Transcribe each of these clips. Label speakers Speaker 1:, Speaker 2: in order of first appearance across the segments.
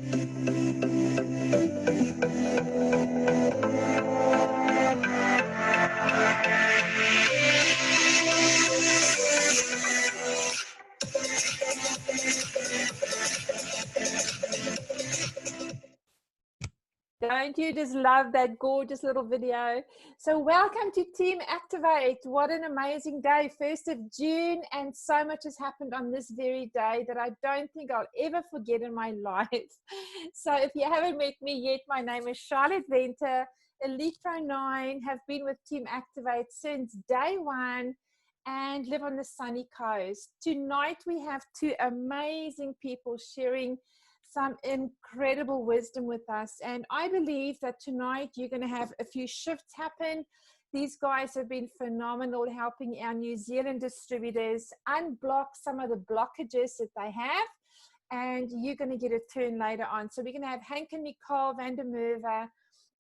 Speaker 1: Don't you just love that gorgeous little video? So welcome to Team Activate. What an amazing day, 1st of June, and so much has happened on this very day that I don't think I'll ever forget in my life. So if you haven't met me yet, my name is Charlotte Venter, Elite Pro 9, have been with Team Activate since day one and live on the sunny coast. Tonight we have two amazing people sharing some incredible wisdom with us, and I believe that tonight you're going to have a few shifts happen. These guys have been phenomenal helping our New Zealand distributors unblock some of the blockages that they have, and you're going to get a turn later on. So we're going to have Hank and Nicole van der Merwe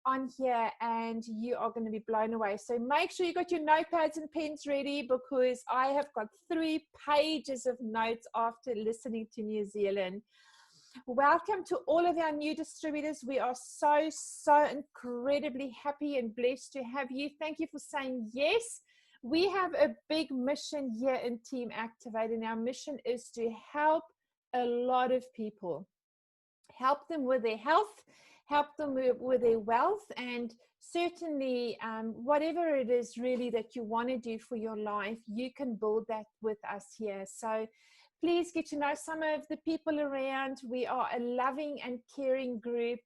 Speaker 1: on here, and you are going to be blown away. So make sure you got your notepads and pens ready, because I have got 3 pages of notes after listening to New Zealand. Welcome to all of our new distributors. We are so incredibly happy and blessed to have you. Thank you for saying yes. We have a big mission here in Team Activate, and our mission is to help a lot of people. Help them with their health, help them with their wealth, and certainly whatever it is really that you want to do for your life, you can build that with us here. So please get to know some of the people around. We are a loving and caring group.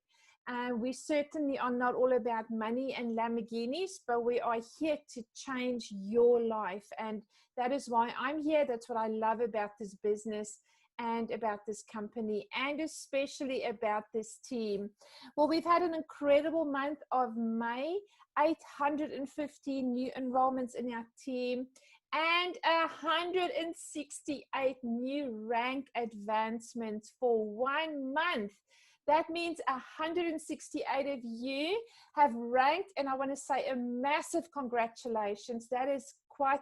Speaker 1: We certainly are not all about money and Lamborghinis, but we are here to change your life. And that is why I'm here. That's what I love about this business and about this company, and especially about this team. Well, we've had an incredible month of May, 815 new enrollments in our team, and 168 new rank advancements for 1 month. That means 168 of you have ranked, and I want to say a massive congratulations. That is quite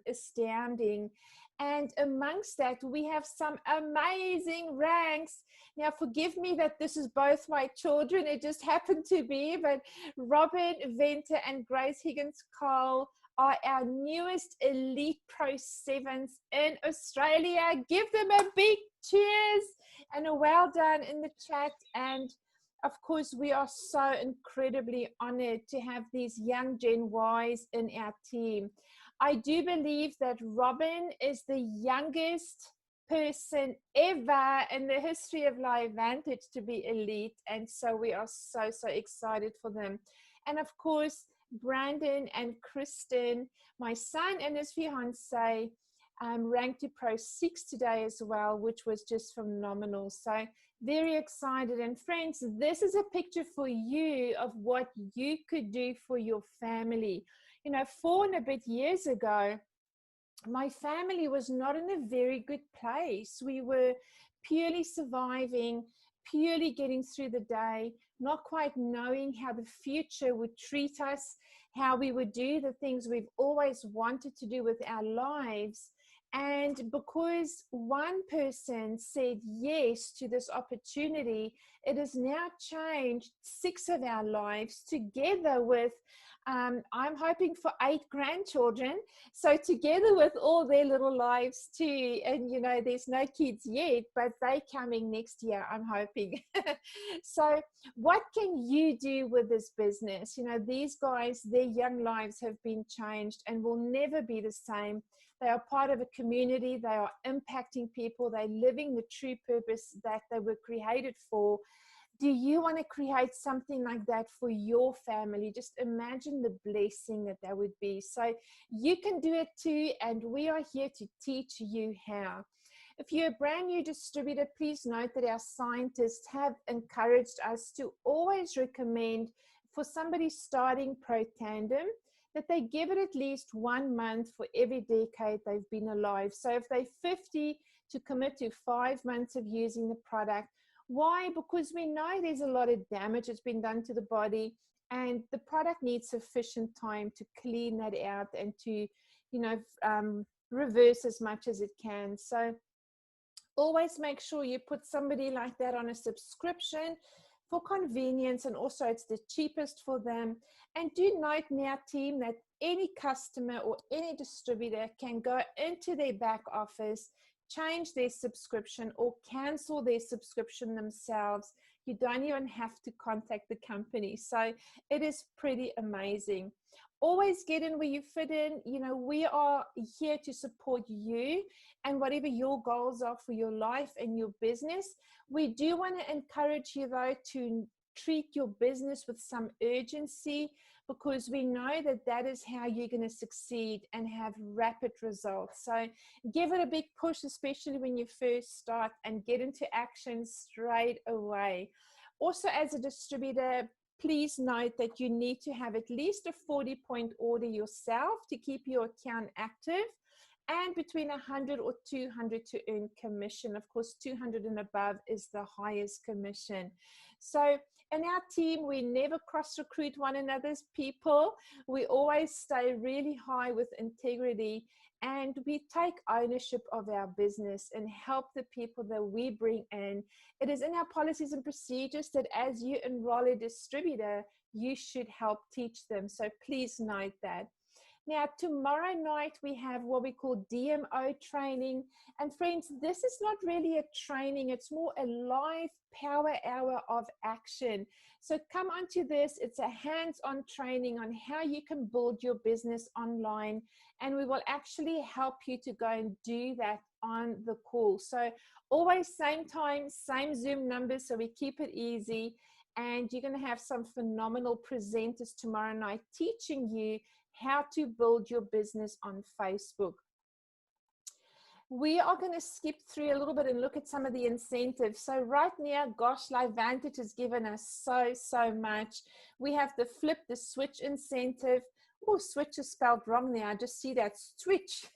Speaker 1: astounding. And amongst that, we have some amazing ranks. Now, forgive me that this is both my children. It just happened to be, but Robin Venter and Grace Higgins-Cole are our newest Elite Pro 7s in Australia. Give them a big cheers and a well done in the chat. And of course, we are so incredibly honored to have these young Gen Ys in our team. I do believe that Robin is the youngest person ever in the history of Live Vantage to be elite. And so we are so excited for them. And of course, Brandon and Kristen, my son and his fiance, ranked to Pro 6 today as well, which was just phenomenal. So very excited. And friends, this is a picture for you of what you could do for your family. You know, 4 and a bit years ago, my family was not in a very good place. We were purely surviving, purely getting through the day, not quite knowing how the future would treat us, how we would do the things we've always wanted to do with our lives. And because one person said yes to this opportunity, it has now changed 6 of our lives, together with I'm hoping for 8 grandchildren. So together with all their little lives too. And, you know, there's no kids yet, but they're coming next year, I'm hoping. So what can you do with this business? You know, these guys, their young lives have been changed and will never be the same. They are part of a community. They are impacting people. They're living the true purpose that they were created for. Do you want to create something like that for your family? Just imagine the blessing that that would be. So you can do it too, and we are here to teach you how. If you're a brand new distributor, please note that our scientists have encouraged us to always recommend for somebody starting Pro Tandem that they give it at least 1 month for every decade they've been alive. So if they're 50, to commit to 5 months of using the product. Why? Because we know there's a lot of damage that's been done to the body, and the product needs sufficient time to clean that out and to, you know, reverse as much as it can. So Always make sure you put somebody like that on a subscription for convenience, and also it's the cheapest for them. And do note now, team, that any customer or any distributor can go into their back office, change their subscription or cancel their subscription themselves. You don't even have to contact the company. So it is pretty amazing. Always get in where you fit in. You know, we are here to support you and whatever your goals are for your life and your business. We do want to encourage you, though, to treat your business with some urgency, because we know that that is how you're going to succeed and have rapid results. So give it a big push, especially when you first start, and get into action straight away. Also, as a distributor, please note that you need to have at least a 40-point order yourself to keep your account active, and between 100 or 200 to earn commission. Of course, 200 and above is the highest commission. So in our team, we never cross-recruit one another's people. We always stay really high with integrity, and we take ownership of our business and help the people that we bring in. It is in our policies and procedures that as you enroll a distributor, you should help teach them. So please note that. Now, tomorrow night, we have what we call DMO training. And friends, this is not really a training. It's more a live power hour of action. So come onto this. It's a hands-on training on how you can build your business online. And we will actually help you to go and do that on the call. So always same time, same Zoom numbers, so we keep it easy. And you're going to have some phenomenal presenters tomorrow night teaching you how to build your business on Facebook. We are going to skip through a little bit and look at some of the incentives. So right now, gosh, LiveVantage has given us so much. We have the flip the switch incentive. Oh, switch is spelled wrong there. I just see that switch.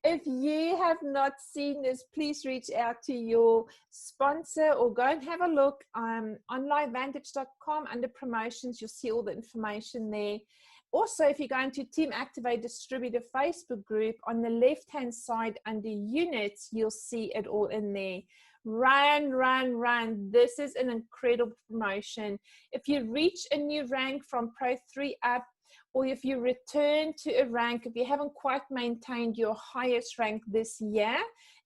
Speaker 1: If you have not seen this, please reach out to your sponsor or go and have a look on livevantage.com under promotions. You'll see all the information there. Also, if you go into Team Activate Distributor Facebook group, on the left-hand side under units, you'll see it all in there. Run, run, run. This is an incredible promotion. If you reach a new rank from Pro 3 up, or if you return to a rank, if you haven't quite maintained your highest rank this year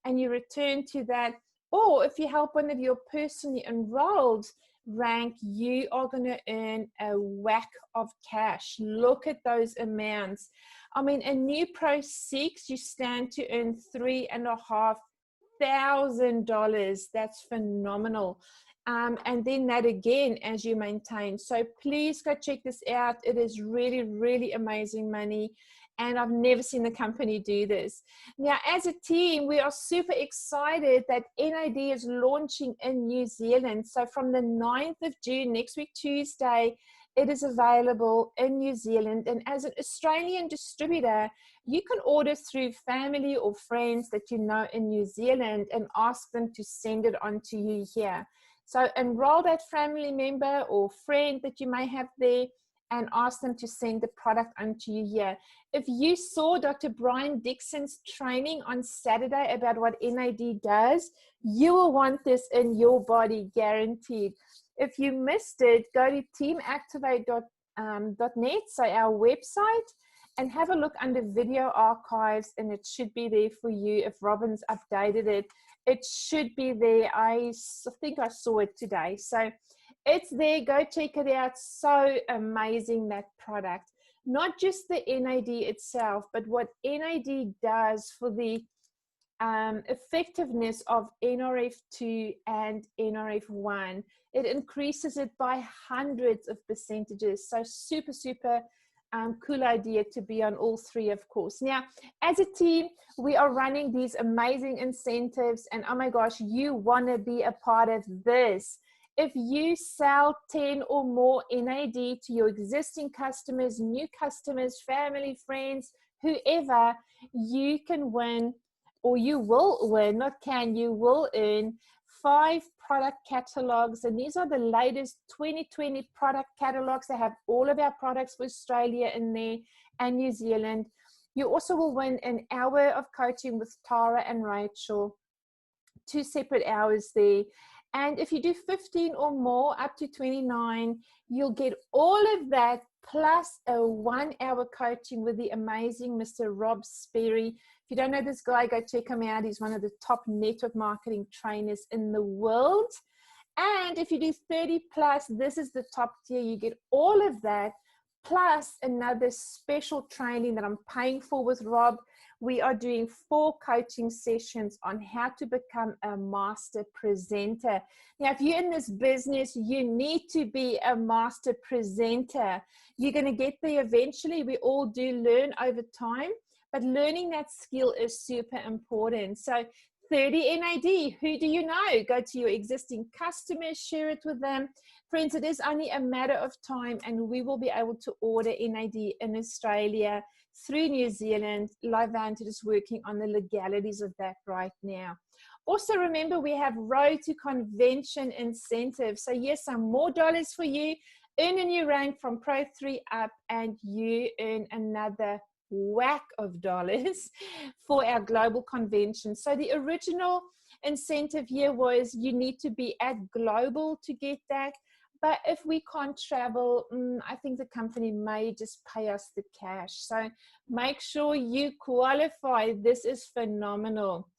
Speaker 1: and you return to that, or if you help one of your personally enrolled rank, you are going to earn a whack of cash. Look at those amounts. I mean, a new Pro 6, you stand to earn $3,500. That's phenomenal. And then that again as you maintain. So please go check this out. It is really, really amazing money. And I've never seen the company do this. Now, as a team, we are super excited that NAD is launching in New Zealand. So from the 9th of June, next week, Tuesday, it is available in New Zealand. And as an Australian distributor, you can order through family or friends that you know in New Zealand and ask them to send it on to you here. So enroll that family member or friend that you may have there and ask them to send the product onto you here. If you saw Dr. Brian Dixon's training on Saturday about what NAD does, you will want this in your body, guaranteed. If you missed it, go to teamactivate.net, so our website, and have a look under video archives, and it should be there for you. If Robin's updated it, it should be there. I think I saw it today. So it's there. Go check it out. So amazing, that product. Not just the NAD itself, but what NAD does for the effectiveness of NRF2 and NRF1. It increases it by hundreds of percentages. So super, super cool idea to be on all three, of course. Now, as a team, we are running these amazing incentives, and oh my gosh, you want to be a part of this. If you sell 10 or more NAD to your existing customers, new customers, family, friends, whoever, you can win, or you will win, not can, you will earn 5 product catalogs. And these are the latest 2020 product catalogs. They have all of our products for Australia in there and New Zealand. You also will win an hour of coaching with Tara and Rachel, 2 separate hours there. And if you do 15 or more, up to 29, you'll get all of that plus a 1-hour coaching with the amazing Mr. Rob Sperry. If you don't know this guy, go check him out. He's one of the top network marketing trainers in the world. And if you do 30 plus, this is the top tier. You get all of that plus another special training that I'm paying for with Rob. We are doing 4 coaching sessions on how to become a master presenter. Now, if you're in this business, you need to be a master presenter. You're going to get there eventually. We all do learn over time, but learning that skill is super important. So 30 NAD, who do you know? Go to your existing customers, share it with them. Friends, it is only a matter of time and we will be able to order NAD in Australia through New Zealand. Livanted is working on the legalities of that right now. Also, remember, we have Road to Convention incentives. So yes, some more dollars for you. Earn a new rank from Pro 3 up and you earn another whack of dollars for our global convention. So the original incentive here was you need to be at global to get that. But if we can't travel, I think the company may just pay us the cash. So make sure you qualify. This is phenomenal.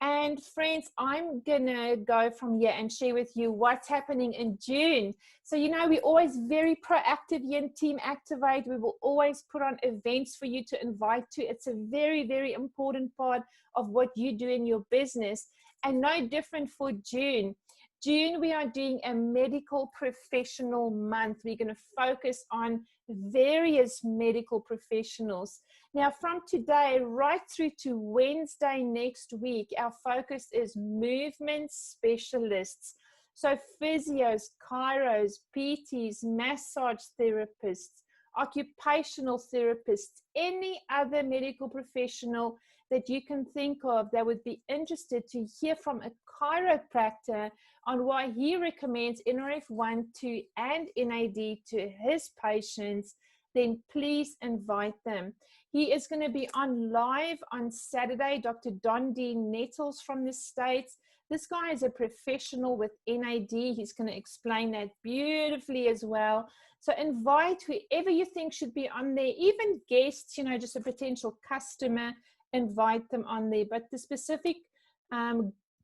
Speaker 1: And friends, I'm gonna go from here and share with you what's happening in June. So, you know, we're always very proactive here in Team Activate. We will always put on events for you to invite to. It's a very, very important part of what you do in your business, and no different for June. June, we are doing a medical professional month. We're going to focus on various medical professionals. Now, from today right through to Wednesday next week, our focus is movement specialists. So physios, chiros, PTs, massage therapists, occupational therapists, any other medical professional that you can think of that would be interested to hear from a chiropractor on why he recommends NRF1, 2, and NAD to his patients, then please invite them. He is going to be on live on Saturday, Dr. Don D. Nettles from the States. This guy is a professional with NAD. He's going to explain that beautifully as well. So invite whoever you think should be on there, even guests, you know, just a potential customer, invite them on there. But the specific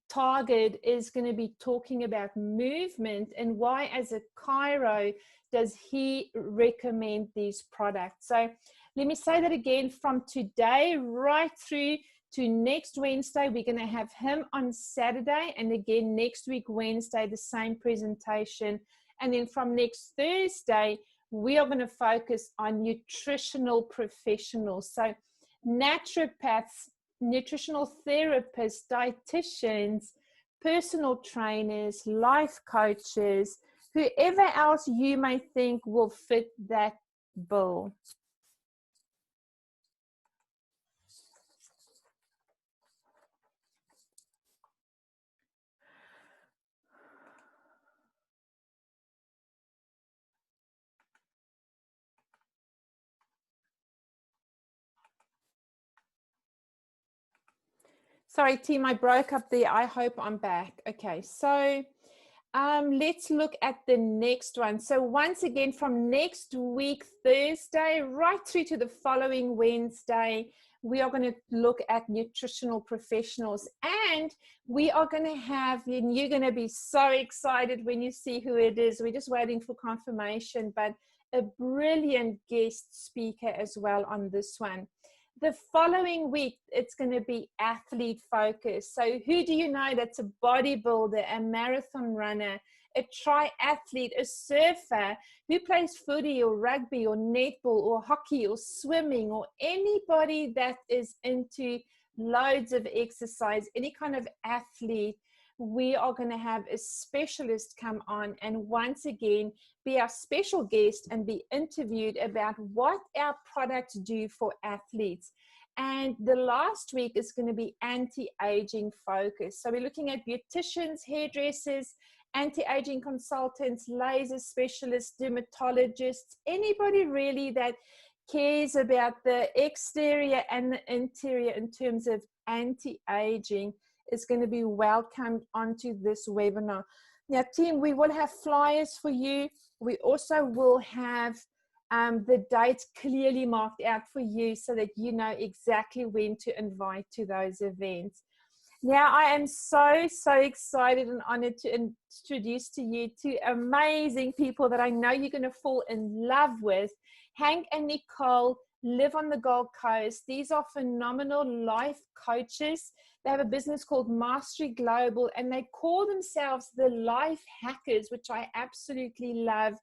Speaker 1: target is going to be talking about movement and why, as a chiro, does he recommend these products. So let me say that again, from today right through to next Wednesday, we're going to have him on Saturday, and again next week Wednesday the same presentation, and then from next Thursday we are going to focus on nutritional professionals. So naturopaths, nutritional therapists, dietitians, personal trainers, life coaches, whoever else you may think will fit that bill. Sorry, team, I broke up there. I hope I'm back. Okay, so let's look at the next one. So once again, from next week, Thursday, right through to the following Wednesday, we are going to look at nutritional professionals. And we are going to have, and you're going to be so excited when you see who it is. We're just waiting for confirmation, but a brilliant guest speaker as well on this one. The following week, it's going to be athlete focused. So who do you know that's a bodybuilder, a marathon runner, a triathlete, a surfer, who plays footy or rugby or netball or hockey or swimming, or anybody that is into loads of exercise, any kind of athlete? We are going to have a specialist come on and once again be our special guest and be interviewed about what our products do for athletes. And the last week is going to be anti-aging focus. So we're looking at beauticians, hairdressers, anti-aging consultants, laser specialists, dermatologists, anybody really that cares about the exterior and the interior in terms of anti-aging is going to be welcomed onto this webinar. Now, team, we will have flyers for you. We also will have the dates clearly marked out for you so that you know exactly when to invite to those events. Now, I am so excited and honored to introduce to you two amazing people that I know you're going to fall in love with. Hank and Nicole live on the Gold Coast. These are phenomenal life coaches. They have a business called Mastery Global, and they call themselves the Life Hackers, which I absolutely love.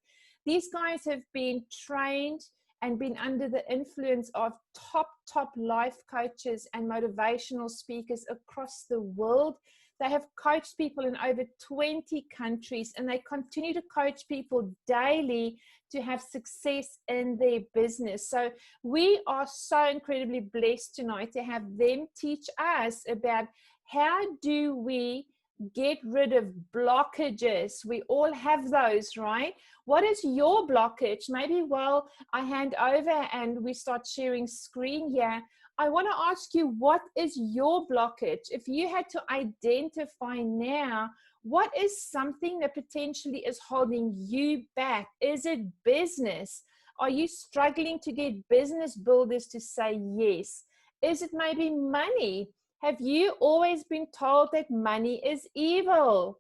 Speaker 1: These guys have been trained and been under the influence of top life coaches and motivational speakers across the world. They have coached people in over 20 countries, and they continue to coach people daily to have success in their business. So we are so incredibly blessed tonight to have them teach us about how do we get rid of blockages. We all have those, right? What is your blockage? Maybe while I hand over and we start sharing screen here, I want to ask you, what is your blockage? If you had to identify now, what is something that potentially is holding you back? Is it business? Are you struggling to get business builders to say yes? Is it maybe money? Have you always been told that money is evil?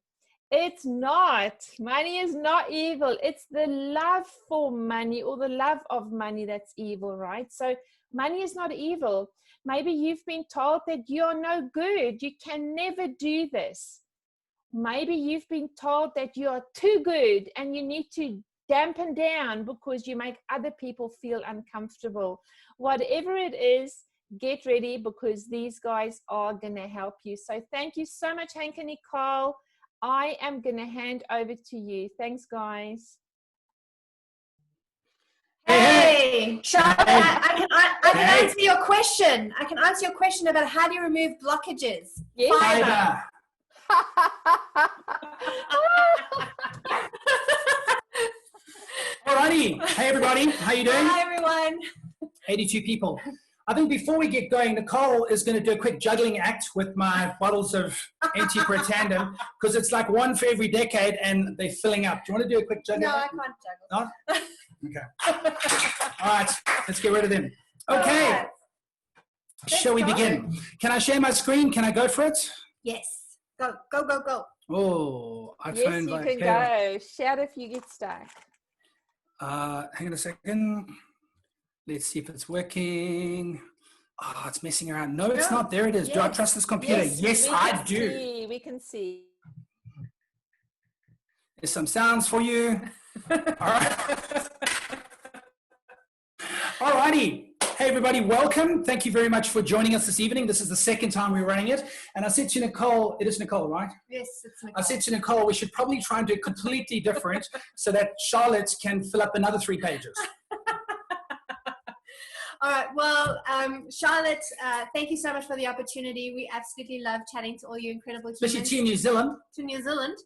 Speaker 1: It's not. Money is not evil. It's the love for money or the love of money that's evil, right? So money is not evil. Maybe you've been told that you're no good. You can never do this. Maybe you've been told that you're too good and you need to dampen down because you make other people feel uncomfortable. Whatever it is, get ready because these guys are going to help you. So thank you so much, Hank and Nicole. I am going to hand over to you. Thanks, guys.
Speaker 2: Hey, Charlotte, I can answer your question. I can answer your question about how do you remove blockages.
Speaker 1: Yes.
Speaker 3: Alrighty. Hey, everybody. How you doing?
Speaker 2: Hi, everyone.
Speaker 3: 82 people. I think before we get going, Nicole is going to do a quick juggling act with my bottles of anti-pretandem because it's like one for every decade and they're filling up. Do you want to do a quick juggling act?
Speaker 2: No, I can't juggle.
Speaker 3: No? Okay. All right. Let's get rid of them. Okay.
Speaker 2: Right.
Speaker 3: Shall we begin? Can I share my screen? Can I go for it?
Speaker 2: Yes. Go, go, go, go.
Speaker 3: Oh, I
Speaker 1: Yes,
Speaker 3: phoned
Speaker 1: you
Speaker 3: by
Speaker 1: can go. Shout if you get stuck.
Speaker 3: hang on a second. Let's see if it's working. Oh, it's messing around. No, it's not. There it is.
Speaker 2: Yes.
Speaker 3: Do I trust this computer? Yes, I do.
Speaker 1: We can see.
Speaker 3: There's some sounds for you. All right. All righty. Hey, everybody. Welcome. Thank you very much for joining us this evening. This is the second time we're running it. And I said to Nicole, it is Nicole, right?
Speaker 2: Yes, it's Nicole.
Speaker 3: I said to Nicole, we should probably try and do it completely different so that Charlotte can fill up another 3 pages.
Speaker 2: All right. Well, Charlotte, thank you so much for the opportunity. We absolutely love chatting to all you incredible humans.
Speaker 3: Especially to New Zealand.
Speaker 2: To New Zealand.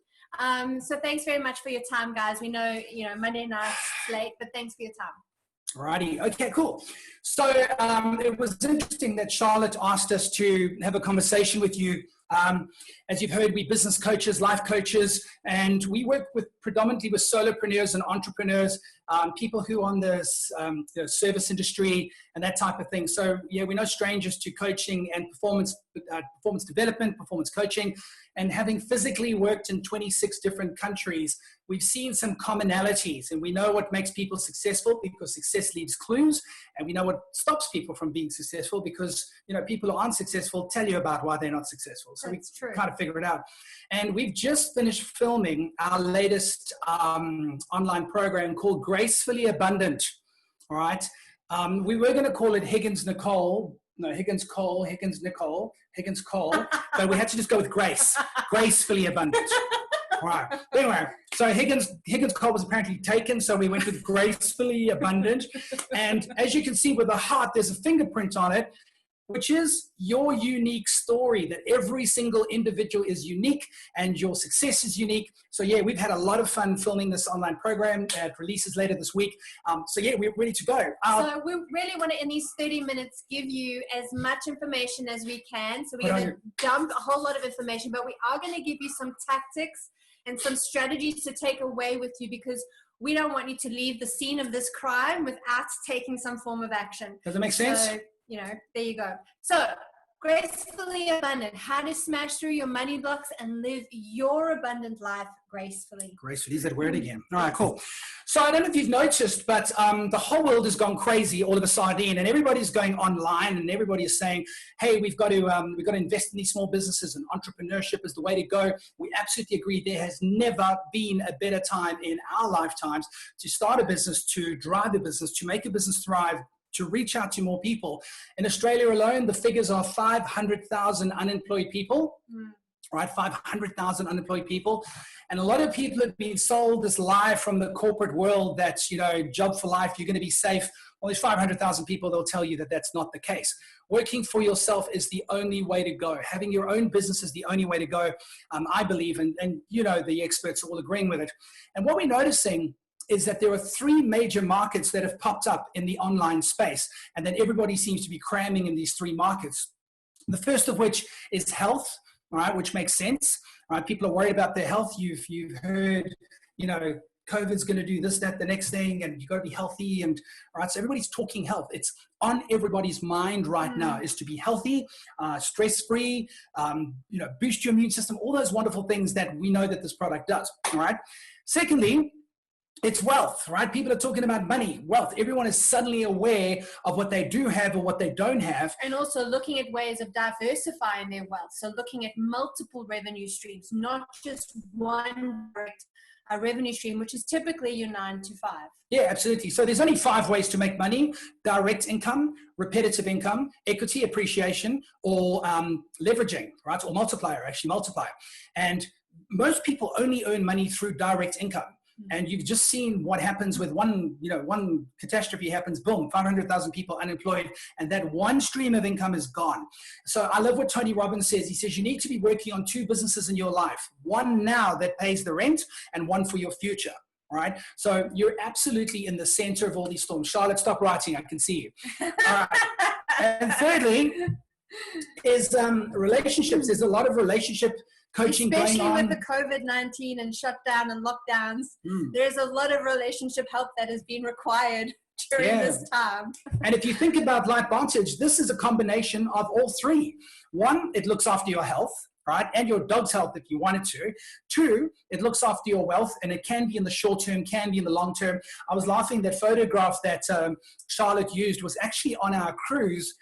Speaker 2: So thanks very much for your time, guys. We know, Monday night's late, but thanks for your time.
Speaker 3: Righty. Okay, cool. So it was interesting that Charlotte asked us to have a conversation with you. As you've heard, we're business coaches, life coaches, and we work predominantly with solopreneurs and entrepreneurs, people who are on the service industry and that type of thing. So yeah, we're no strangers to coaching and performance development, performance coaching, and having physically worked in 26 different countries, we've seen some commonalities, and we know what makes people successful because success leaves clues, and we know what stops people from being successful because people who aren't successful tell you about why they're not successful. So
Speaker 2: That's true.
Speaker 3: Kind of figure it out. And we've just finished filming our latest online program called Gracefully Abundant. All right. We were going to call it Higgins Nicole. No, Higgins Cole, Higgins Nicole, Higgins Cole. But we had to just go with Grace. Gracefully Abundant. All right. Anyway, so Higgins Cole was apparently taken, so we went with Gracefully Abundant. And as you can see with the heart, there's a fingerprint on it. which is your unique story, that every single individual is unique and your success is unique. So yeah, we've had a lot of fun filming this online program. It releases later this week. So yeah, we're ready to go.
Speaker 2: So we really want to, in these 30 minutes, give you as much information as we can. So we're going to dump a whole lot of information, but we are going to give you some tactics and some strategies to take away with you, because we don't want you to leave the scene of this crime without taking some form of action.
Speaker 3: Does that make sense?
Speaker 2: So, there you go. So, gracefully abundant, how to smash through your money blocks and live your abundant life gracefully.
Speaker 3: Gracefully, is that word again? All right, cool. So I don't know if you've noticed, but the whole world has gone crazy all of a sudden, and everybody's going online, and everybody is saying, hey, we've got to invest in these small businesses, and entrepreneurship is the way to go. We absolutely agree. There has never been a better time in our lifetimes to start a business, to drive a business, to make a business thrive, to reach out to more people. In Australia alone, the figures are 500,000 unemployed people, right? 500,000 unemployed people. And a lot of people have been sold this lie from the corporate world that, job for life, you're going to be safe. Well, there's 500,000 people, they'll tell you that that's not the case. Working for yourself is the only way to go. Having your own business is the only way to go, I believe. And the experts are all agreeing with it. And what we're noticing is that there are three major markets that have popped up in the online space, and then everybody seems to be cramming in these three markets. The first of which is health, all right, which makes sense. All right, people are worried about their health. You've heard, COVID's going to do this, that, the next thing, and you've got to be healthy. And all right, so everybody's talking health. It's on everybody's mind right now, is to be healthy, stress-free, boost your immune system, all those wonderful things that we know that this product does. All right. Secondly, it's wealth, right? People are talking about money, wealth. Everyone is suddenly aware of what they do have or what they don't have.
Speaker 2: And also looking at ways of diversifying their wealth. So looking at multiple revenue streams, not just one direct revenue stream, which is typically your 9 to 5.
Speaker 3: Yeah, absolutely. So there's only 5 ways to make money: direct income, repetitive income, equity appreciation, or leveraging, right? Or multiplier. And most people only earn money through direct income. And you've just seen what happens with one catastrophe happens, boom, 500,000 people unemployed, and that one stream of income is gone. So I love what Tony Robbins says. He says you need to be working on 2 businesses in your life, one now that pays the rent and one for your future. All right. So you're absolutely in the center of all these storms. Charlotte, stop writing. I can see you. All right. And thirdly is relationships. There's a lot of relationship coaching
Speaker 2: especially
Speaker 3: going on.
Speaker 2: with the COVID-19 and shutdown and lockdowns. There's a lot of relationship help that has been required during this time.
Speaker 3: And if you think about LifeVantage, this is a combination of all 3. 1, it looks after your health, right? And your dog's health if you wanted to. 2, it looks after your wealth, and it can be in the short term, can be in the long term. I was laughing, that photograph that Charlotte used was actually on our cruise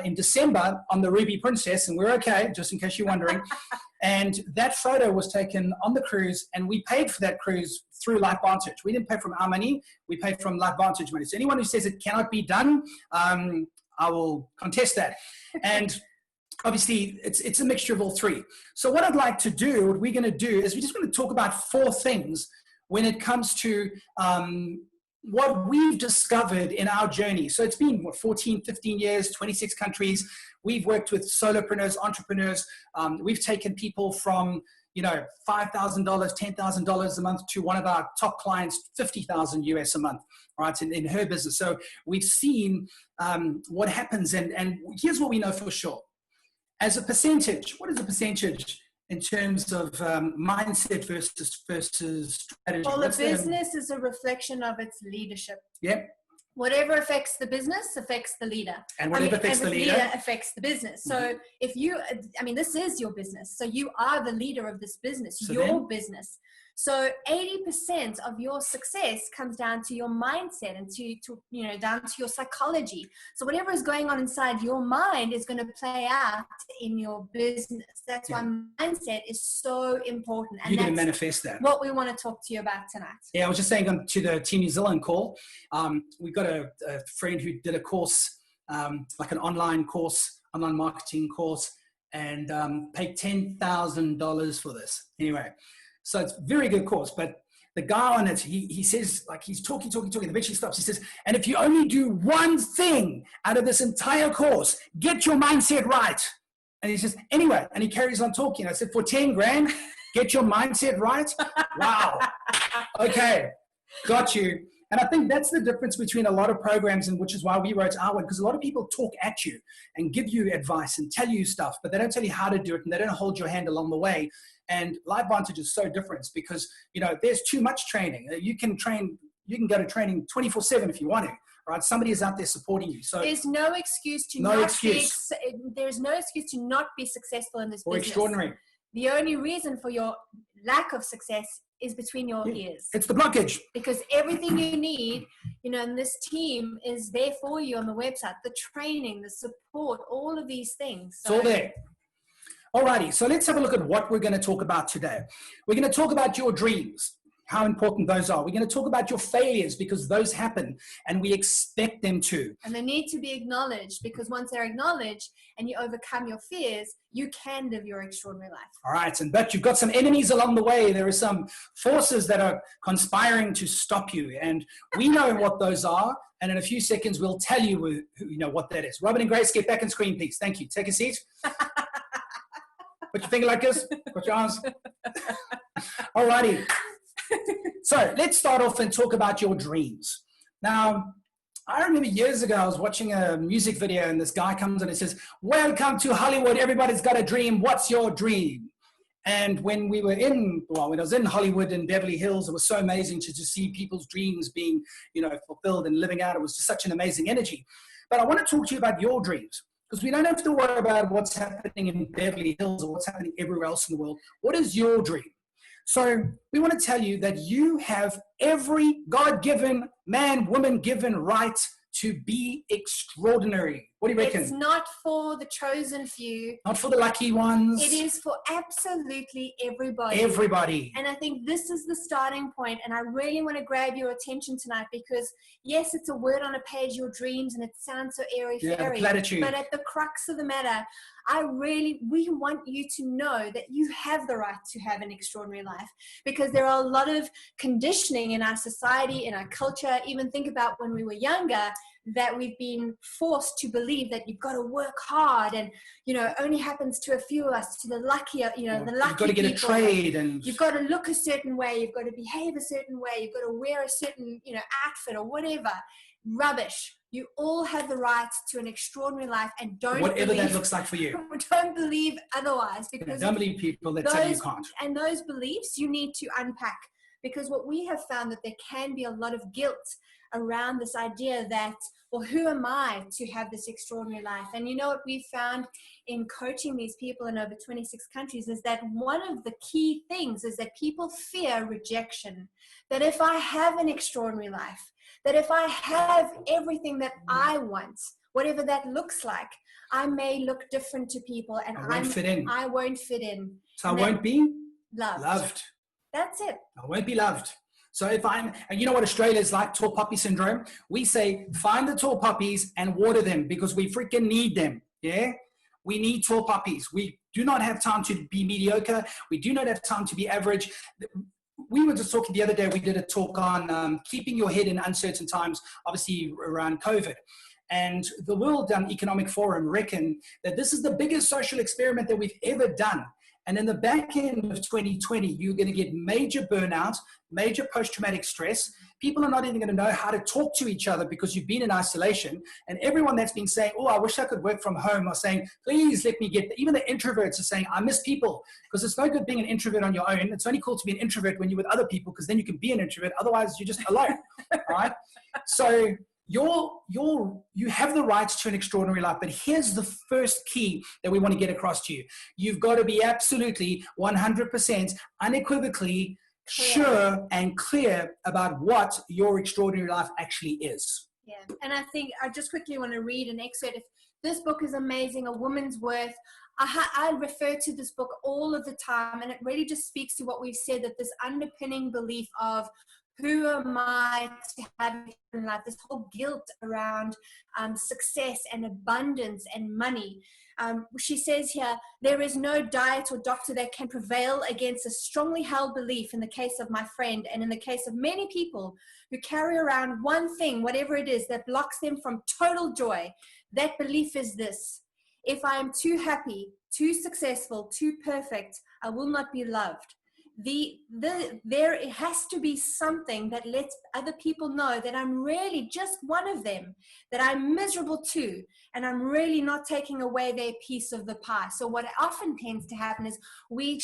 Speaker 3: in December on the Ruby Princess, and we're okay, just in case you're wondering. And that photo was taken on the cruise, and we paid for that cruise through LifeVantage. We didn't pay from our money, we paid from LifeVantage money. So anyone who says it cannot be done, I will contest that. And obviously, it's a mixture of all 3. So what I'd like to do, what we're going to do, is we're just going to talk about 4 things when it comes to what we've discovered in our journey. So it's been, 14, 15 years, 26 countries. We've worked with solopreneurs, entrepreneurs. We've taken people from, $5,000, $10,000 a month to one of our top clients, $50,000 US a month, right, in her business. So we've seen what happens. And here's what we know for sure. As a percentage, what is a percentage in terms of mindset versus strategy?
Speaker 2: Well, a business is a reflection of its leadership.
Speaker 3: Yeah.
Speaker 2: Whatever affects the business affects the leader.
Speaker 3: And whatever affects the leader
Speaker 2: affects the business. So if you, this is your business. So you are the leader of this business, your business. So 80% of your success comes down to your mindset and to down to your psychology. So whatever is going on inside your mind is going to play out in your business. That's why mindset is so important. And
Speaker 3: you're going to manifest that.
Speaker 2: What we want to talk to you about tonight.
Speaker 3: Yeah, I was just saying to the Team New Zealand call, we've got a friend who did a course, like an online course, online marketing course, and paid $10,000 for this. Anyway. So it's a very good course, but the guy on it, he says, like, he's talking, and eventually stops. He says, and if you only do one thing out of this entire course, get your mindset right. And he says, anyway, and he carries on talking. I said, for 10 grand, get your mindset right? Wow. Okay, got you. And I think that's the difference between a lot of programs, and which is why we wrote our one, because a lot of people talk at you and give you advice and tell you stuff, but they don't tell you how to do it, and they don't hold your hand along the way. And LifeVantage is so different because, you know, there's too much training. You can go to training 24/7 if you want to, right? Somebody is out there supporting you. So
Speaker 2: there's no excuse to there's no excuse to not be successful in this business.
Speaker 3: Extraordinary.
Speaker 2: The only reason for your lack of success is between your ears.
Speaker 3: It's the blockage.
Speaker 2: Because everything you need, you know, and this team is there for you on the website, the training, the support, all of these things.
Speaker 3: So, it's all there. Alrighty, so let's have a look at what we're going to talk about today. We're going to talk about your dreams, how important those are. We're going to talk about your failures because those happen and we expect them to.
Speaker 2: And they need to be acknowledged because once they're acknowledged and you overcome your fears, you can live your extraordinary life.
Speaker 3: All right, but you've got some enemies along the way. There are some forces that are conspiring to stop you, and we know what those are. And in a few seconds, we'll tell you, what that is. Robin and Grace, get back on screen, please. Thank you. Take a seat. Put your finger like this. Put your arms. All righty. So let's start off and talk about your dreams. Now, I remember years ago, I was watching a music video and this guy comes in and says, welcome to Hollywood. Everybody's got a dream. What's your dream? And when I was in Hollywood in Beverly Hills, it was so amazing to see people's dreams being, fulfilled and living out. It was just such an amazing energy. But I want to talk to you about your dreams. Because we don't have to worry about what's happening in Beverly Hills or what's happening everywhere else in the world. What is your dream? So we want to tell you that you have every God-given, man, woman-given right to be extraordinary. What do you reckon?
Speaker 2: It's not for the chosen few.
Speaker 3: Not for the lucky ones.
Speaker 2: It is for absolutely everybody.
Speaker 3: Everybody.
Speaker 2: And I think this is the starting point. And I really want to grab your attention tonight because, yes, it's a word on a page, your dreams, and it sounds so airy-fairy.
Speaker 3: Platitude.
Speaker 2: But at the crux of the matter, we want you to know that you have the right to have an extraordinary life because there are a lot of conditioning in our society, in our culture. Even think about when we were younger, that we've been forced to believe that you've got to work hard and, only happens to a few of us, to the luckier, the lucky people.
Speaker 3: You've got to get a trade and
Speaker 2: you've got to look a certain way. You've got to behave a certain way. You've got to wear a certain, outfit or whatever. Rubbish. You all have the right to an extraordinary life and
Speaker 3: whatever that looks like for you.
Speaker 2: Don't believe otherwise because
Speaker 3: don't believe people that tell you can't.
Speaker 2: And those beliefs you need to unpack because what we have found that there can be a lot of guilt around this idea that, well, who am I to have this extraordinary life? And you know what we've found in coaching these people in over 26 countries is that one of the key things is that people fear rejection. That if I have an extraordinary life, that if I have everything that I want, whatever that looks like, I may look different to people and I won't fit in.
Speaker 3: So I won't be
Speaker 2: loved. That's it.
Speaker 3: I won't be loved. So and you know what Australia is like, tall poppy syndrome? We say, find the tall poppies and water them because we freaking need them. Yeah? We need tall poppies. We do not have time to be mediocre. We do not have time to be average. We were just talking the other day, we did a talk on keeping your head in uncertain times, obviously around COVID. And the World Economic Forum reckon that this is the biggest social experiment that we've ever done. And in the back end of 2020, you're going to get major burnout, major post-traumatic stress. People are not even going to know how to talk to each other because you've been in isolation. And everyone that's been saying, oh, I wish I could work from home, are saying, please let me even the introverts are saying, I miss people because it's no good being an introvert on your own. It's only cool to be an introvert when you're with other people because then you can be an introvert. Otherwise, you're just alone, all right? So you have the rights to an extraordinary life, but here's the first key that we want to get across to you. You've got to be absolutely 100% unequivocally sure and clear about what your extraordinary life actually is.
Speaker 2: Yeah, and I think I just quickly want to read an excerpt. If this book is amazing, A Woman's Worth. I refer to this book all of the time, and it really just speaks to what we've said, that this underpinning belief of who am I to have in life, this whole guilt around success and abundance and money. she says here, there is no diet or doctor that can prevail against a strongly held belief in the case of my friend and in the case of many people who carry around one thing, whatever it is, that blocks them from total joy. That belief is this: if I am too happy, too successful, too perfect, I will not be loved. There it has to be something that lets other people know that I'm really just one of them, that I'm miserable too, and I'm really not taking away their piece of the pie. So what often tends to happen is we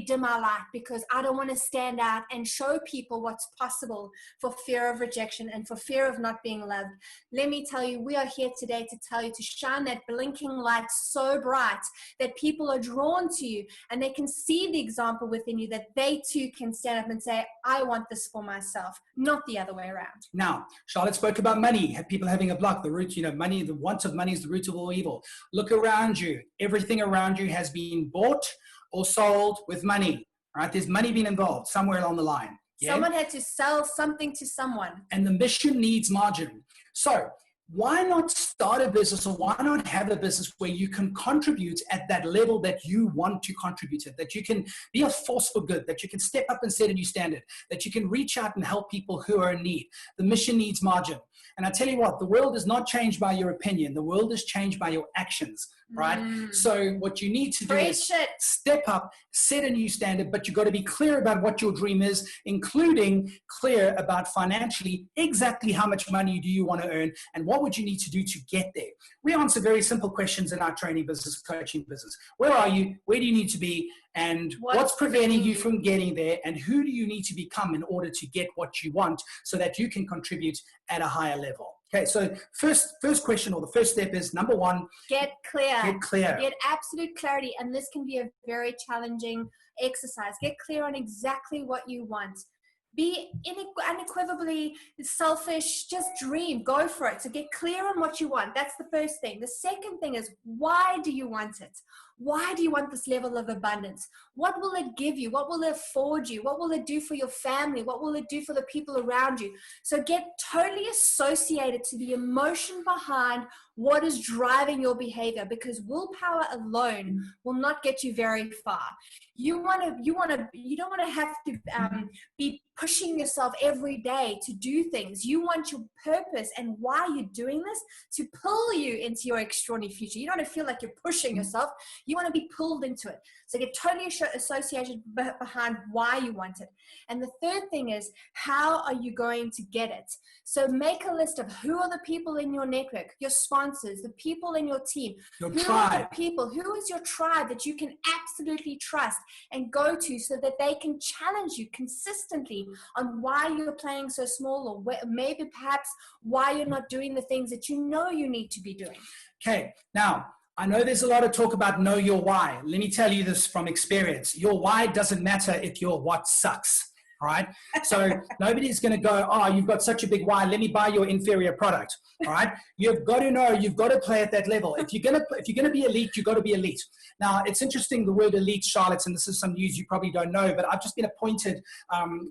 Speaker 2: dim our light because I don't want to stand out and show people what's possible for fear of rejection and for fear of not being loved. Let me tell you, we are here today to tell you to shine that blinking light so bright that people are drawn to you and they can see the example within you, that they too can stand up and say, I want this for myself, not the other way around.
Speaker 3: Now, Charlotte spoke about money, people having a block, the root, money, the want of money is the root of all evil. Look around you. Everything around you has been bought or sold with money, right? There's money being involved somewhere along the line. Yeah?
Speaker 2: Someone had to sell something to someone.
Speaker 3: And the mission needs margin. So why not start a business, or why not have a business where you can contribute at that level that you want to contribute at, that you can be a force for good, that you can step up and set a new standard, that you can reach out and help people who are in need. The mission needs margin. And I tell you what, the world is not changed by your opinion. The world is changed by your actions, right? So what you need to do is step up, set a new standard, but you've got to be clear about what your dream is, including clear about financially exactly how much money do you want to earn and what would you need to do to get there. We answer very simple questions in our training business, coaching business. Where are you? Where do you need to be? And what's preventing you from getting there? And who do you need to become in order to get what you want so that you can contribute at a higher level? Okay, so first question, or the first step is, number one,
Speaker 2: get clear.
Speaker 3: Get clear.
Speaker 2: Get absolute clarity. And this can be a very challenging exercise. Get clear on exactly what you want. Be unequivocally selfish, just dream, go for it. So get clear on what you want. That's the first thing. The second thing is, why do you want it? Why do you want this level of abundance? What will it give you? What will it afford you? What will it do for your family? What will it do for the people around you? So get totally associated to the emotion behind what is driving your behavior, because willpower alone will not get you very far. You don't want to have to be pushing yourself every day to do things. You want your purpose and why you're doing this to pull you into your extraordinary future. You don't want to feel like you're pushing yourself. You want to be pulled into it. So get totally associated behind why you want it. And the third thing is, how are you going to get it? So make a list of who are the people in your network, your sponsors, the people in your team,
Speaker 3: your
Speaker 2: who
Speaker 3: tribe.
Speaker 2: are the people, who is your tribe that you can absolutely trust and go to, so that they can challenge you consistently on why you're playing so small, or maybe perhaps why you're not doing the things that you know you need to be doing.
Speaker 3: Okay, now, I know there's a lot of talk about know your why. Let me tell you this from experience. Your why doesn't matter if your what sucks, all right? So nobody's going to go, oh, you've got such a big why, let me buy your inferior product, all right? You've got to know, you've got to play at that level. If you're going to be elite, you've got to be elite. Now, it's interesting, the word elite, Charlotte, and this is some news you probably don't know, but I've just been appointed,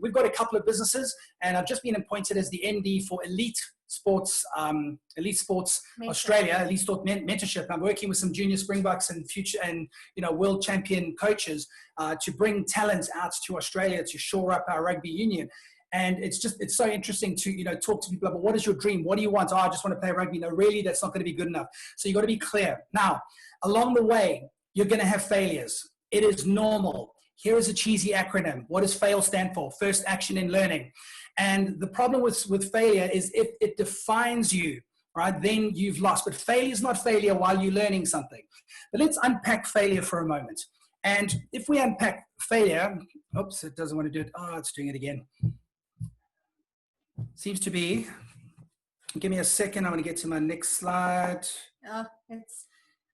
Speaker 3: we've got a couple of businesses, and I've just been appointed as the MD for Elite Sports Australia, Elite Sport Mentorship. I'm working with some junior Springboks and future and world champion coaches to bring talent out to Australia to shore up our rugby union. And it's so interesting to talk to people about, what is your dream? What do you want? Oh, I just want to play rugby. No, really, that's not going to be good enough. So you got to be clear. Now, along the way, you're going to have failures. It is normal. Here is a cheesy acronym. What does FAIL stand for? First action in learning. And the problem with failure is, if it defines you, right, then you've lost. But failure is not failure while you're learning something. But let's unpack failure for a moment. And if we unpack failure, oops, it doesn't want to do it. Oh, it's doing it again. Seems to be. Give me a second. I want to get to my next slide.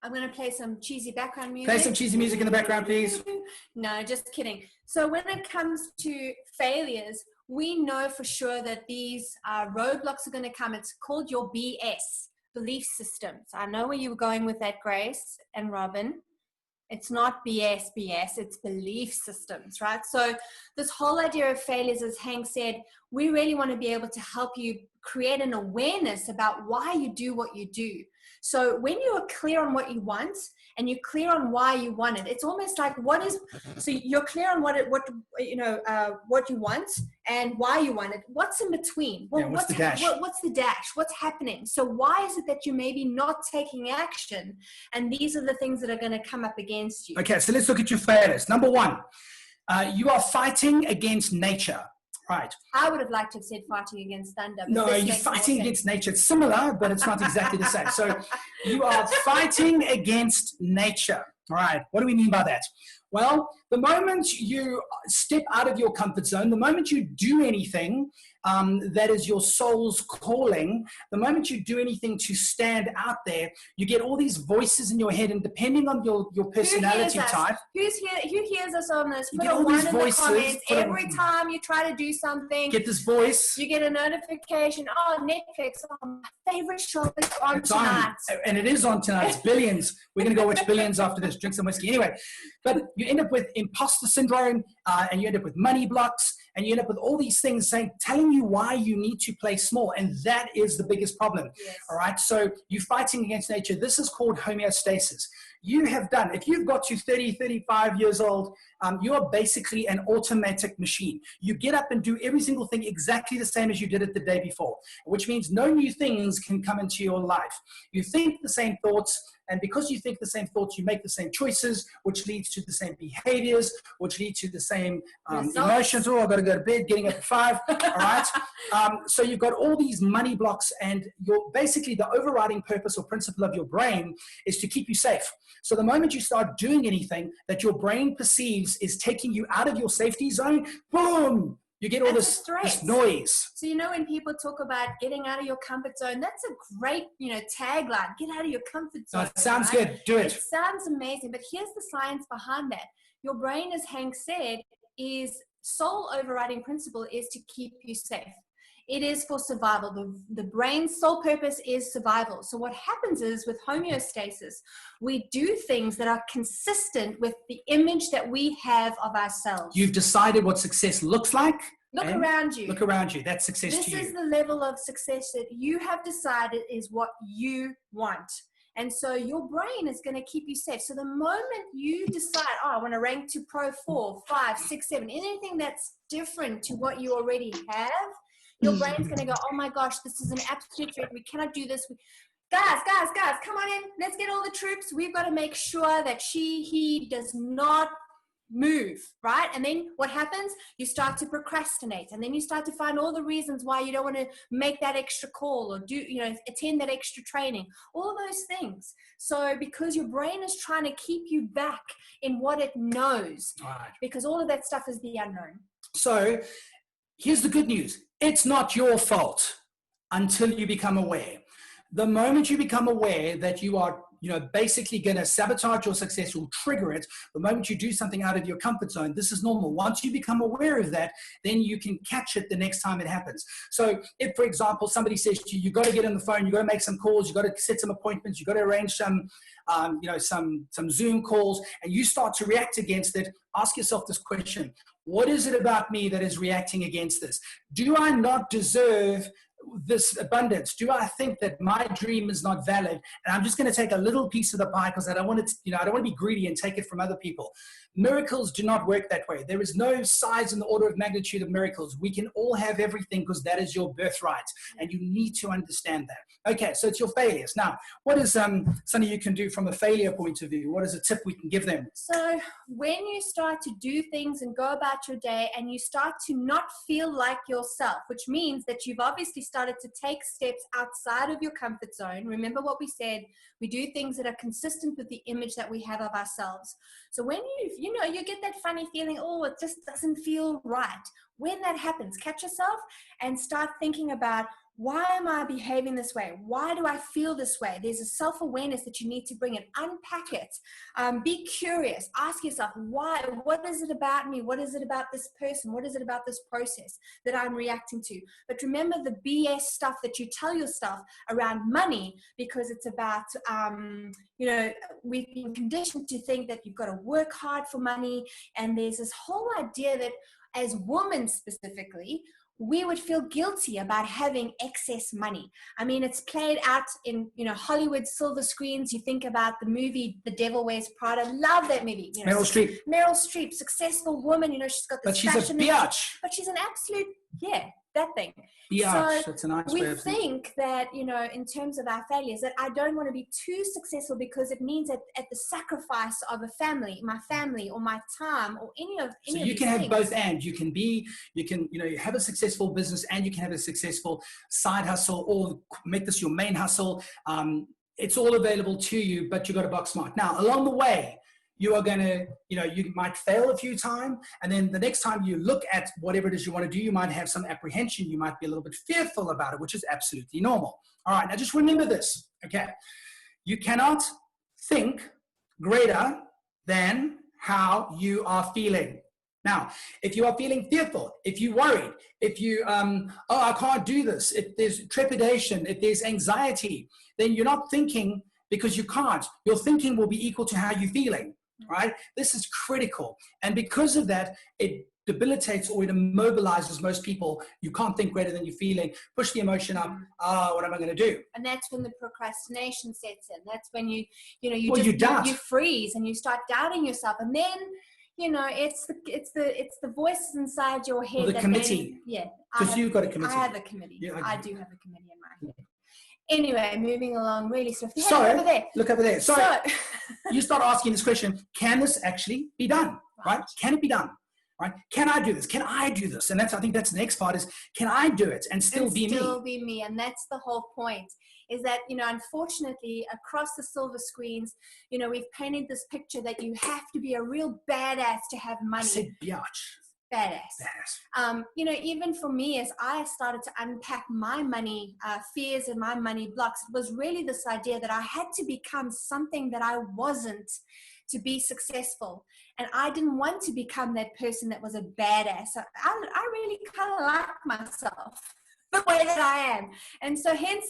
Speaker 2: I'm going to play some cheesy background music.
Speaker 3: Play some cheesy music in the background, please.
Speaker 2: No, just kidding. So when it comes to failures, we know for sure that these roadblocks are going to come. It's called your BS, belief systems. I know where you were going with that, Grace and Robin. It's not BS, it's belief systems, right? So this whole idea of failures, as Hank said, we really want to be able to help you create an awareness about why you do what you do. So when you are clear on what you want and you're clear on why you want it. It's almost like so you're clear on what you want and why you want it. What's in between? Well,
Speaker 3: what's the dash?
Speaker 2: What's the dash? What's happening? So why is it that you're maybe not taking action? And these are the things that are going to come up against you.
Speaker 3: Okay, so let's look at your failures. Number one, you are fighting against nature. Right.
Speaker 2: I would have liked to have said fighting against thunder.
Speaker 3: No, you're fighting against nature. It's similar, but it's not exactly the same. So you are fighting against nature. All right. What do we mean by that? Well, the moment you step out of your comfort zone, the moment you do anything that is your soul's calling, the moment you do anything to stand out there, you get all these voices in your head, and depending on your personality type.
Speaker 2: Who hears us on this? Put a 1 in the comments. Every time you try to do something,
Speaker 3: get this voice.
Speaker 2: You get a notification. Oh, Netflix. Oh, my favorite show is on tonight.
Speaker 3: And it is on tonight. It's Billions. We're going to go watch Billions after this. Drink some whiskey. Anyway, but you end up with imposter syndrome, and you end up with money blocks, and you end up with all these things telling you why you need to play small. And that is the biggest problem.
Speaker 2: Yes.
Speaker 3: All right. So you're fighting against nature. This is called homeostasis. You have done, if you've got to 30, 35 years old, you are basically an automatic machine. You get up and do every single thing exactly the same as you did it the day before, which means no new things can come into your life. You think the same thoughts, and because you think the same thoughts, you make the same choices, which leads to the same behaviors, which lead to the same emotions. Oh, I've got to go to bed, getting up at 5. All right. So you've got all these money blocks, and basically the overriding purpose or principle of your brain is to keep you safe. So the moment you start doing anything that your brain perceives is taking you out of your safety zone, boom, you get all this noise.
Speaker 2: So, when people talk about getting out of your comfort zone, that's a great, tagline. Get out of your comfort zone.
Speaker 3: It sounds good. Do it.
Speaker 2: It sounds amazing. But here's the science behind that. Your brain, as Hank said, is sole overriding principle is to keep you safe. It is for survival. The brain's sole purpose is survival. So what happens is with homeostasis, we do things that are consistent with the image that we have of ourselves.
Speaker 3: You've decided what success looks like.
Speaker 2: Look around you.
Speaker 3: Look around you. That's success to you.
Speaker 2: This is the level of success that you have decided is what you want. And so your brain is going to keep you safe. So the moment you decide, I want to rank to Pro 4, 5, 6, 7, anything that's different to what you already have, your brain's going to go, oh my gosh, this is an absolute threat. We cannot do this. Guys, come on in. Let's get all the troops. We've got to make sure that he does not move, right? And then what happens? You start to procrastinate, and then you start to find all the reasons why you don't want to make that extra call or attend that extra training, all those things. So because your brain is trying to keep you back in what it knows, right, because all of that stuff is the unknown.
Speaker 3: So here's the good news. It's not your fault until you become aware. The moment you become aware that you are, basically going to sabotage your success or trigger it, the moment you do something out of your comfort zone, this is normal. Once you become aware of that, then you can catch it the next time it happens. So if, for example, somebody says to you, you've got to get on the phone, you've got to make some calls, you've got to set some appointments, you've got to arrange some Zoom calls, and you start to react against it, ask yourself this question: what is it about me that is reacting against this? Do I not deserve this abundance? Do I think that my dream is not valid, and I'm just going to take a little piece of the pie because I don't want to, I don't want to be greedy and take it from other people? Miracles do not work that way. There is no size in the order of magnitude of miracles. We can all have everything because that is your birthright, and you need to understand that. Okay, so it's your failures. Now, what is something you can do from a failure point of view? What is a tip we can give them?
Speaker 2: So when you start to do things and go about your day and you start to not feel like yourself, which means that you've obviously started to take steps outside of your comfort zone. Remember what we said, we do things that are consistent with the image that we have of ourselves. So when you get that funny feeling, oh, it just doesn't feel right. When that happens, catch yourself and start thinking about, why am I behaving this way? Why do I feel this way? There's a self-awareness that you need to bring in. Unpack it. Be curious. Ask yourself, why? What is it about me? What is it about this person? What is it about this process that I'm reacting to? But remember the BS stuff that you tell yourself around money, because it's about, we've been conditioned to think that you've got to work hard for money. And there's this whole idea that as women specifically, we would feel guilty about having excess money. I mean, it's played out in, Hollywood silver screens. You think about the movie The Devil Wears Prada. Love that movie.
Speaker 3: Meryl Streep.
Speaker 2: Meryl Streep, successful woman. She's got this fashion.
Speaker 3: But she's a biatch.
Speaker 2: But she's an absolute, that thing.
Speaker 3: Biatch, that's a nice way
Speaker 2: we
Speaker 3: of saying.
Speaker 2: think that, in terms of our failures, that I don't want to be too successful because it means at the sacrifice of a family, my family, or my time, or any of
Speaker 3: So
Speaker 2: of
Speaker 3: you
Speaker 2: these
Speaker 3: can have
Speaker 2: things.
Speaker 3: both and. You can have a successful business and you can have a successful side hustle or make this your main hustle. It's all available to you, but you got to box smart. Now, along the way, you are going to, you might fail a few times. And then the next time you look at whatever it is you want to do, you might have some apprehension. You might be a little bit fearful about it, which is absolutely normal. All right. Now just remember this. Okay. You cannot think greater than how you are feeling. Now, if you are feeling fearful, if you're worried, if you, I can't do this, if there's trepidation, if there's anxiety, then you're not thinking because you can't. Your thinking will be equal to how you're feeling. Right? This is critical. And because of that, it debilitates or it immobilizes most people. You can't think greater than you're feeling. Push the emotion up. What am I going to do?
Speaker 2: And that's when the procrastination sets in. That's when you freeze and you start doubting yourself. And then, it's the voices inside your head.
Speaker 3: Well, the committee. Because you've got a committee.
Speaker 2: I have a committee.
Speaker 3: Yeah,
Speaker 2: I do have a committee in my head. Anyway, moving along really swiftly.
Speaker 3: So,
Speaker 2: over there.
Speaker 3: Look over there. So you start asking this question, can this actually be done? Right? Can it be done? Right? Can I do this? Can I do this? And I think that's the next part is, can I do it and still be me?
Speaker 2: Still be me. And that's the whole point, is that, unfortunately, across the silver screens, we've painted this picture that you have to be a real badass to have money.
Speaker 3: I said biatch.
Speaker 2: Badass. Even for me, as I started to unpack my money fears and my money blocks, it was really this idea that I had to become something that I wasn't to be successful. And I didn't want to become that person that was a badass. I really kind of like myself the way that I am. And so hence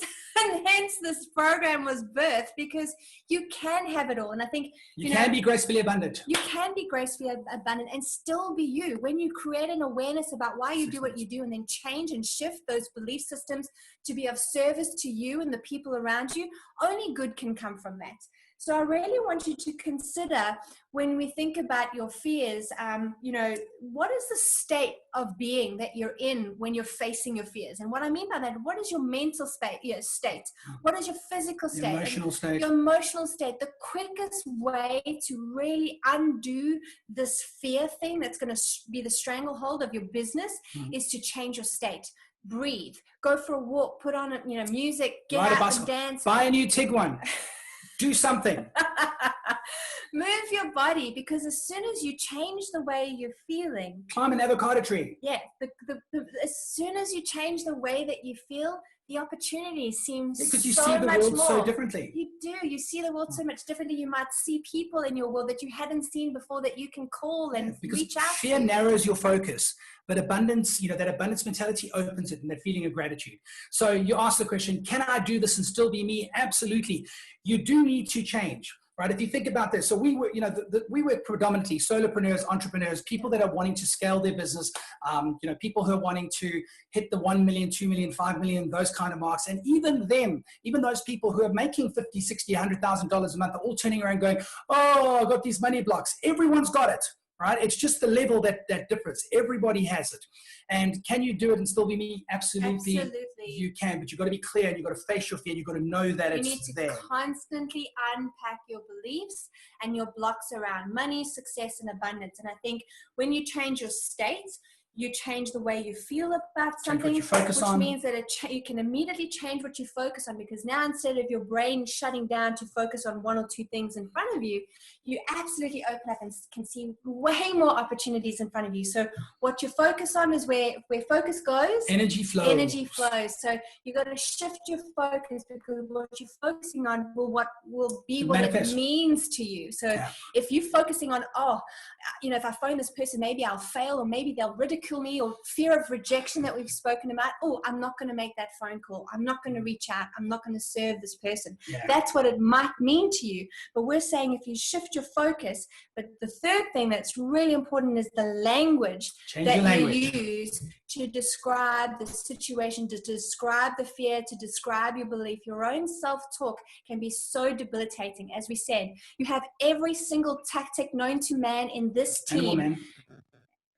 Speaker 2: this program was birthed, because you can have it all. And I think
Speaker 3: you can be gracefully abundant.
Speaker 2: You can be gracefully abundant and still be you. When you create an awareness about why you do what you do, and then change and shift those belief systems to be of service to you and the people around you, only good can come from that. So I really want you to consider, when we think about your fears, what is the state of being that you're in when you're facing your fears? And what I mean by that, what is your mental state? What is your physical state?
Speaker 3: Emotional state.
Speaker 2: Your emotional state. The quickest way to really undo this fear thing that's going to be the stranglehold of your business is to change your state. Breathe. Go for a walk. Put on music. Get out and dance.
Speaker 3: Buy a new Tiguan. Do something.
Speaker 2: Move your body, because as soon as you change the way you're feeling,
Speaker 3: climb an avocado tree.
Speaker 2: Yeah, as soon as you change the way that you feel, the opportunity seems
Speaker 3: because you
Speaker 2: so
Speaker 3: see the
Speaker 2: much
Speaker 3: world
Speaker 2: more.
Speaker 3: so differently.
Speaker 2: You do. You see the world so much differently. You might see people in your world that you hadn't seen before that you can call and reach out to.
Speaker 3: Fear narrows your focus, but abundance, that abundance mentality opens it, and that feeling of gratitude. So you ask the question, can I do this and still be me? Absolutely. You do need to change. Right? If you think about this, so we work, we work predominantly solopreneurs, entrepreneurs, people that are wanting to scale their business, people who are wanting to hit the 1 million, 2 million, 5 million, those kind of marks. And even those people who are making $50,000, $60,000, $100,000 a month are all turning around going, oh, I got these money blocks. Everyone's got it. Right? It's just the level that differs. Everybody has it. And can you do it and still be me? Absolutely. You can, but you've got to be clear, and you've got to face your fear. You've got to know that it's there.
Speaker 2: You need to constantly unpack your beliefs and your blocks around money, success, and abundance. And I think when you change your state, you change the way you feel about something, which means that you can immediately change what you focus on, because now instead of your brain shutting down to focus on one or two things in front of you, you absolutely open up and can see way more opportunities in front of you. So what you focus on is where focus goes.
Speaker 3: Energy flows.
Speaker 2: Energy flows. So you got to shift your focus, because what you're focusing on will be what it means to you. So if you're focusing on, if I phone this person, maybe I'll fail, or maybe they'll ridicule ridicule me, or fear of rejection that we've spoken about. Oh, I'm not going to make that phone call. I'm not going to reach out. I'm not going to serve this person.
Speaker 3: Yeah.
Speaker 2: That's what it might mean to you. But we're saying if you shift your focus, but the third thing that's really important is the language that you use to describe the situation, to describe the fear, to describe your belief. Your own self-talk can be so debilitating. As we said, you have every single tactic known to man in this team.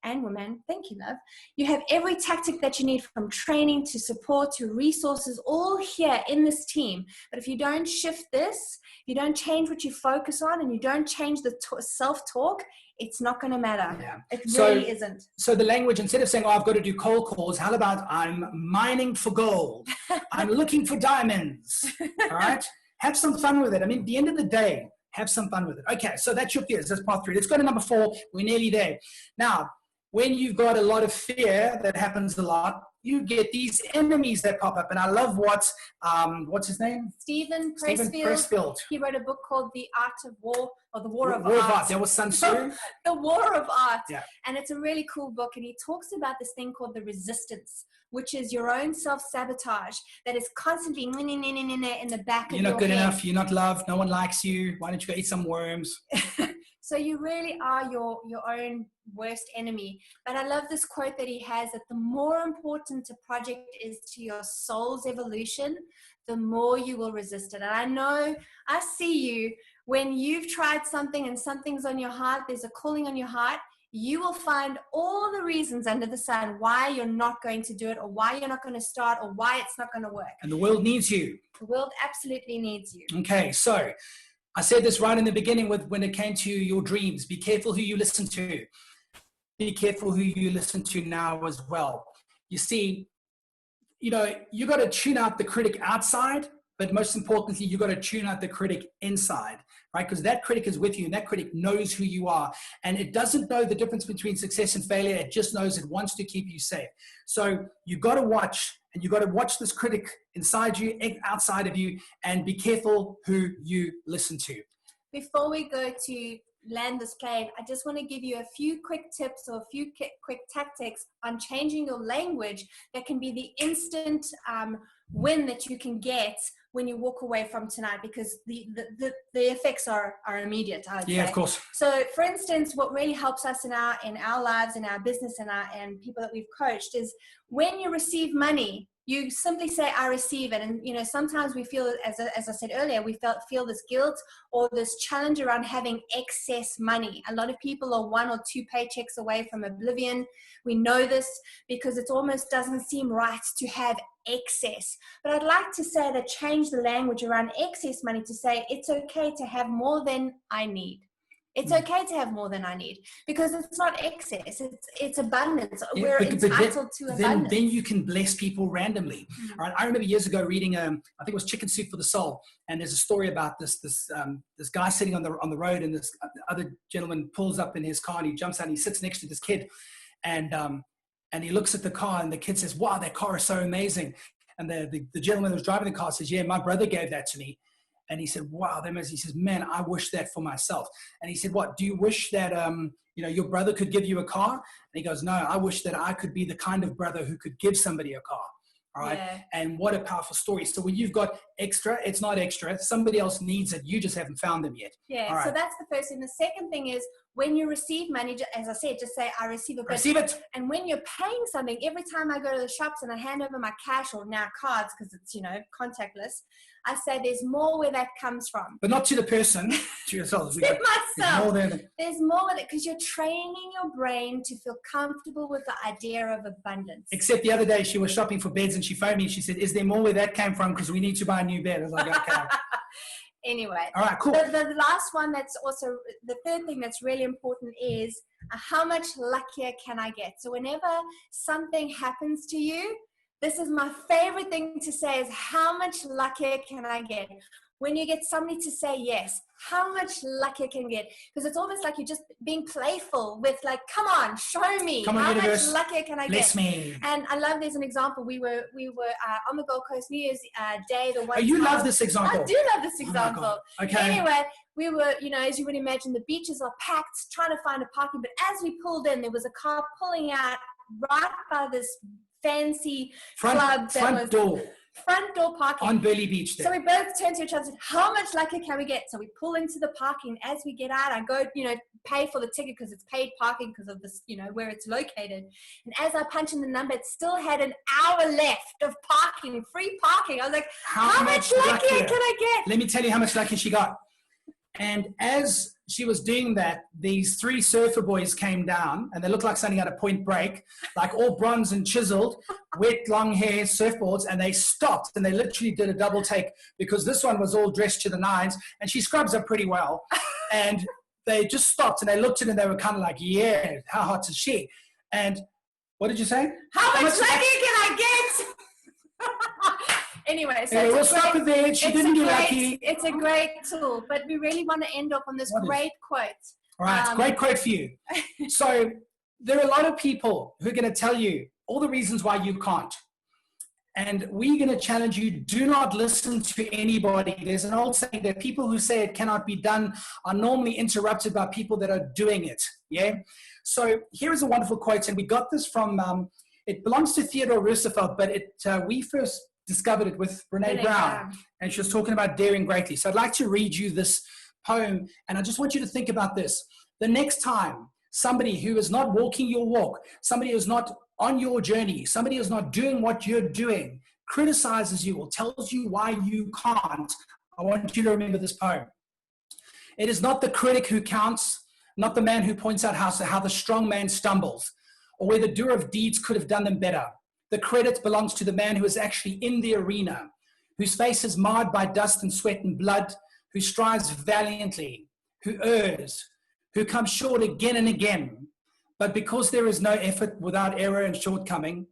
Speaker 2: And woman, thank you, love. You have every tactic that you need, from training to support to resources, all here in this team. But if you don't shift this, you don't change what you focus on, and you don't change the self-talk, it's not going to matter.
Speaker 3: Yeah.
Speaker 2: It really isn't.
Speaker 3: So the language, instead of saying, oh, I've got to do cold calls, how about I'm mining for gold? I'm looking for diamonds. All right? Have some fun with it. I mean, at the end of the day, have some fun with it. Okay, so that's your fears. That's part 3. Let's go to number 4. We're nearly there. Now, when you've got a lot of fear, that happens a lot, you get these enemies that pop up. And I love what's his name?
Speaker 2: Stephen Pressfield. He wrote a book called The Art of War, or The War of Art.
Speaker 3: There was Sun Tzu.
Speaker 2: The War of Art.
Speaker 3: Yeah.
Speaker 2: And it's a really cool book. And he talks about this thing called the resistance, which is your own self-sabotage that is constantly in the back of your head.
Speaker 3: You're not good enough. You're not loved. No one likes you. Why don't you go eat some worms?
Speaker 2: So you really are your own worst enemy. But I love this quote that he has, that the more important a project is to your soul's evolution, the more you will resist it. And I know, I see you, when you've tried something and something's on your heart, there's a calling on your heart, you will find all the reasons under the sun why you're not going to do it, or why you're not going to start, or why it's not going to work.
Speaker 3: And the world needs you.
Speaker 2: The world absolutely needs you.
Speaker 3: Okay, so I said this right in the beginning when it came to your dreams. Be careful who you listen to. Be careful who you listen to now as well. You see, you got to tune out the critic outside, but most importantly, you got to tune out the critic inside, right? Because that critic is with you, and that critic knows who you are. And it doesn't know the difference between success and failure. It just knows it wants to keep you safe. So you got to watch, and you got to watch this critic inside you, outside of you, and be careful who you listen to.
Speaker 2: Before we go to land this plane, I just want to give you a few quick tips, or a few quick tactics on changing your language that can be the instant win that you can get when you walk away from tonight, because the effects are immediate, I would say.
Speaker 3: Yeah, of course.
Speaker 2: So for instance, what really helps us in our lives, in our business, and people that we've coached, is when you receive money, you simply say, I receive it. And, sometimes we feel, as I said earlier, we feel this guilt or this challenge around having excess money. A lot of people are 1 or 2 paychecks away from oblivion. We know this because it almost doesn't seem right to have excess. But I'd like to say that change the language around excess money to say, it's okay to have more than I need. It's okay to have more than I need, because it's not excess. It's abundance. Yeah, we're entitled to abundance.
Speaker 3: Then you can bless people randomly. Mm-hmm. All right. I remember years ago reading, I think it was Chicken Soup for the Soul, and there's a story about this guy sitting on the road, and this other gentleman pulls up in his car, and he jumps out and he sits next to this kid, and he looks at the car, and the kid says, "Wow, that car is so amazing." And the gentleman that was driving the car says, "Yeah, my brother gave that to me." And he said, wow, that amazing. He says, man, I wish that for myself. And he said, what, do you wish that, your brother could give you a car? And he goes, no, I wish that I could be the kind of brother who could give somebody a car. All right. Yeah. And what a powerful story. So when you've got extra, it's not extra. Somebody else needs it. You just haven't found them yet.
Speaker 2: Yeah. Right. So that's the first thing. The second thing is, when you receive money, as I said, just say, I receive it.
Speaker 3: Receive it.
Speaker 2: And when you're paying something, every time I go to the shops and I hand over my cash, or now cards, because it's, contactless, I say there's more where that comes from.
Speaker 3: But not to the person, to yourself.
Speaker 2: To myself. There's more with it, because you're training your brain to feel comfortable with the idea of abundance.
Speaker 3: Except the other day she was shopping for beds and she phoned me and she said, is there more where that came from? Because we need to buy a new bed. I was like, okay.
Speaker 2: Anyway,
Speaker 3: all right, cool.
Speaker 2: The last one, that's also the third thing that's really important, is how much luckier can I get? So whenever something happens to you, this is my favorite thing to say, is how much luckier can I get? When you get somebody to say yes, how much luckier can you get? Because it's almost like you're just being playful with, like, come on, show me.
Speaker 3: Come on,
Speaker 2: how
Speaker 3: universe.
Speaker 2: much luckier can I
Speaker 3: Bless
Speaker 2: get?
Speaker 3: Me.
Speaker 2: And I love, there's an example. We were on the Gold Coast New Year's Day.
Speaker 3: Love this example.
Speaker 2: I do love this example.
Speaker 3: Oh, okay.
Speaker 2: Anyway, we were, as you would imagine, the beaches are packed, trying to find a parking. But as we pulled in, there was a car pulling out right by this fancy club
Speaker 3: front door
Speaker 2: parking
Speaker 3: on Burley Beach there.
Speaker 2: So we both turned to each other and said, how much lucky can we get? So we pull into the parking. As we get out, I go, pay for the ticket because it's paid parking because of this, where it's located. And as I punch in the number, it still had an hour left of parking, free parking. I was like, how much luckier can I get?
Speaker 3: Let me tell you how much lucky she got. And as she was doing that, these 3 surfer boys came down, and they looked like something at a Point Break, like all bronze and chiseled, wet, long hair, surfboards, and they stopped, and they literally did a double take because this one was all dressed to the nines, and she scrubs up pretty well. And they just stopped, and they looked at it, and they were kind of like, yeah, how hot is she? And what did you say?
Speaker 2: How much lucky can I get? Anyway,
Speaker 3: we'll stop it there. She didn't do lucky.
Speaker 2: It's a great tool, but we really want to end up on this great quote.
Speaker 3: All right, great quote for you. So there are a lot of people who are going to tell you all the reasons why you can't. And we're going to challenge you, do not listen to anybody. There's an old saying that people who say it cannot be done are normally interrupted by people that are doing it. Yeah. So here is a wonderful quote, and we got this from, it belongs to Theodore Roosevelt, but we first discovered it with Brene Brown, and she was talking about daring greatly. So I'd like to read you this poem, and I just want you to think about this. The next time somebody who is not walking your walk, somebody who's not on your journey, somebody who's not doing what you're doing, criticizes you or tells you why you can't, I want you to remember this poem. It is not the critic who counts, not the man who points out how the strong man stumbles, or where the doer of deeds could have done them better. The credit belongs to the man who is actually in the arena, whose face is marred by dust and sweat and blood, who strives valiantly, who errs, who comes short again and again, but because there is no effort without error and shortcoming,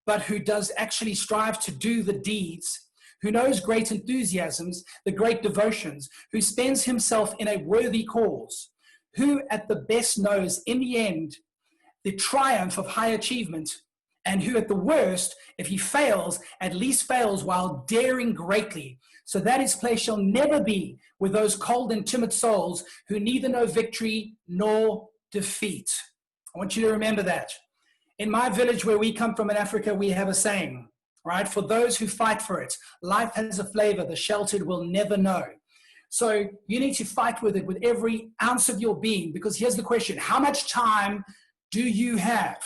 Speaker 3: but who does actually strive to do the deeds, who knows great enthusiasms, the great devotions, who spends himself in a worthy cause, who at the best knows in the end the triumph of high achievement, and who at the worst, if he fails, at least fails while daring greatly, so that his place shall never be with those cold and timid souls who neither know victory nor defeat. I want you to remember that. In my village where we come from in Africa, we have a saying, right? For those who fight for it, life has a flavor the sheltered will never know. So you need to fight with it with every ounce of your being, because here's the question. How much time do you have?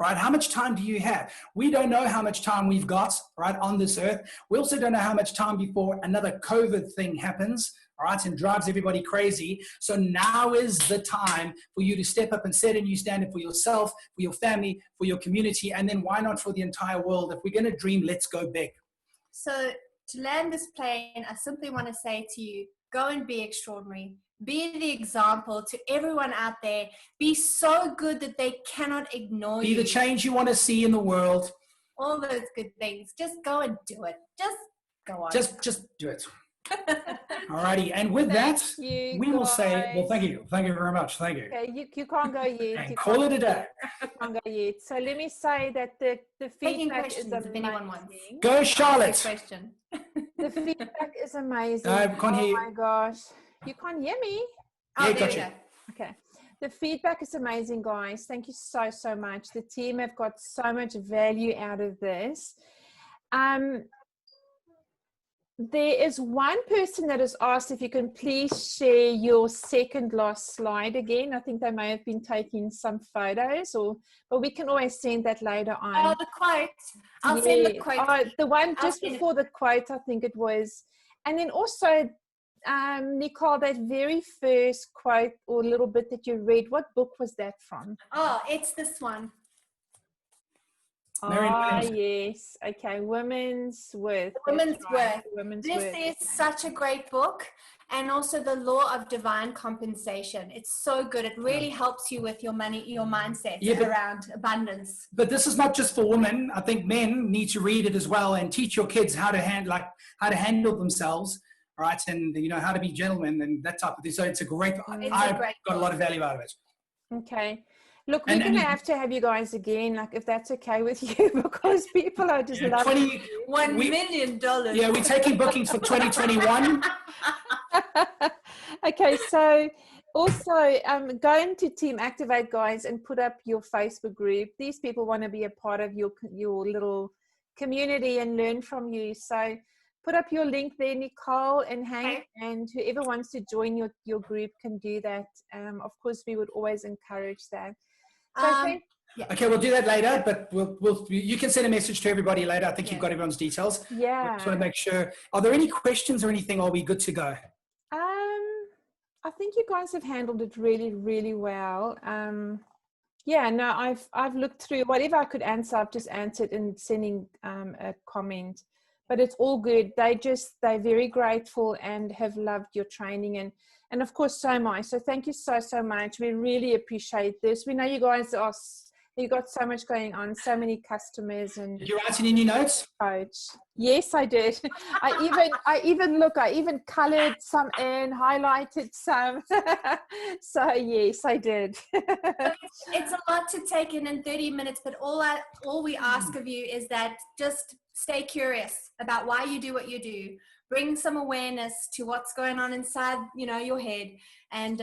Speaker 3: Right? How much time do you have? We don't know how much time we've got, right, on this earth. We also don't know how much time before another COVID thing happens, all right, and drives everybody crazy. So now is the time for you to step up and set a new standard for yourself, for your family, for your community, and then why not for the entire world? If we're going to dream, let's go big.
Speaker 2: So to land this plane, I simply want to say to you, go and be extraordinary. Be the example to everyone out there. Be so good that they cannot ignore you.
Speaker 3: Be the change you want to see in the world.
Speaker 2: All those good things. Just go and do it. Just go on.
Speaker 3: Just do it. Alrighty, and with that, we will say, well, thank you very much. Thank you.
Speaker 1: Okay, you can't go yet.
Speaker 3: And call it a day.
Speaker 1: You can't go yet. So let me say that the feedback is amazing.
Speaker 2: If anyone wants.
Speaker 3: Go, Charlotte.
Speaker 2: Question.
Speaker 1: The feedback is amazing.
Speaker 3: No, we can't hear you.
Speaker 1: Oh my gosh. You can't hear me?
Speaker 3: Yeah,
Speaker 2: Oh,
Speaker 3: got you.
Speaker 1: Okay. The feedback is amazing, guys. Thank you so, so much. The team have got so much value out of this. There is one person that has asked if you can please share your second last slide again. I think they may have been taking some photos, but we can always send that later on.
Speaker 2: Oh, the quote. I'll send the quote.
Speaker 1: Oh, the one just before the quote, I think it was. And then also, Nicole, that very first quote or little bit that you read, what book was that from?
Speaker 2: Oh, it's this one.
Speaker 1: Yes. Okay. Women's Worth.
Speaker 2: Women's
Speaker 1: right.
Speaker 2: Worth. This is such a great book. And also the law of divine compensation. It's so good. It really helps you with your money, your mindset around abundance.
Speaker 3: But this is not just for women. I think men need to read it as well and teach your kids how to handle themselves, right? And how to be gentlemen and that type of thing. So it's a great. I've got a lot of value out of it.
Speaker 1: Okay. Look, we're going to have to have you guys again, like if that's okay with you, because people are just loving
Speaker 2: $1 million.
Speaker 3: Yeah, we're taking bookings for 2021.
Speaker 1: Okay, so Also, go into Team Activate, guys, and put up your Facebook group. These people want to be a part of your little community and learn from you. So put up your link there, Nicole and Hank, and whoever wants to join your group can do that. Of course, we would always encourage that. So
Speaker 3: Okay, we'll do that later, but you can send a message to everybody later. I think you've got everyone's details.
Speaker 1: Yeah.
Speaker 3: I just want to make sure. Are there any questions or anything? Are we good to go?
Speaker 1: I think you guys have handled it really, really well. Yeah, no, I've looked through whatever I could answer. I've just answered in sending a comment, but it's all good. They're very grateful and have loved your training, and of course so am I. So thank you so much. We really appreciate this. We know you guys you got so much going on, so many customers. And
Speaker 3: did you write any new notes?
Speaker 1: Coach. Yes, I did. I even colored some in, highlighted some. So yes, I did.
Speaker 2: It's a lot to take in 30 minutes, but all we ask of you is that just stay curious about why you do what you do. Bring some awareness to what's going on inside, your head, and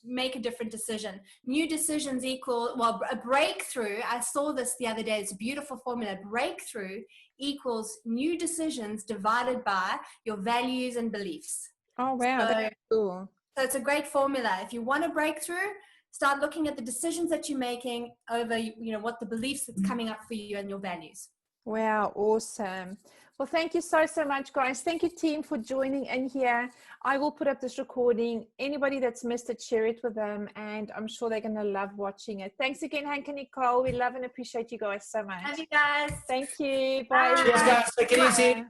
Speaker 2: make a different decision. New decisions equal, a breakthrough. I saw this the other day. It's a beautiful formula. Breakthrough equals new decisions divided by your values and beliefs.
Speaker 1: Oh, wow. That's cool.
Speaker 2: So it's a great formula. If you want a breakthrough, start looking at the decisions that you're making over, what the beliefs that's coming up for you and your values.
Speaker 1: Wow, awesome. Well, thank you so much, guys. Thank you, team, for joining in here. I will put up this recording. Anybody that's missed it, share it with them, and I'm sure they're going to love watching it. Thanks again, Hank and Nicole. We love and appreciate you guys so much.
Speaker 2: Love you guys.
Speaker 1: Thank you. Bye.
Speaker 3: Cheers, guys. Take it easy.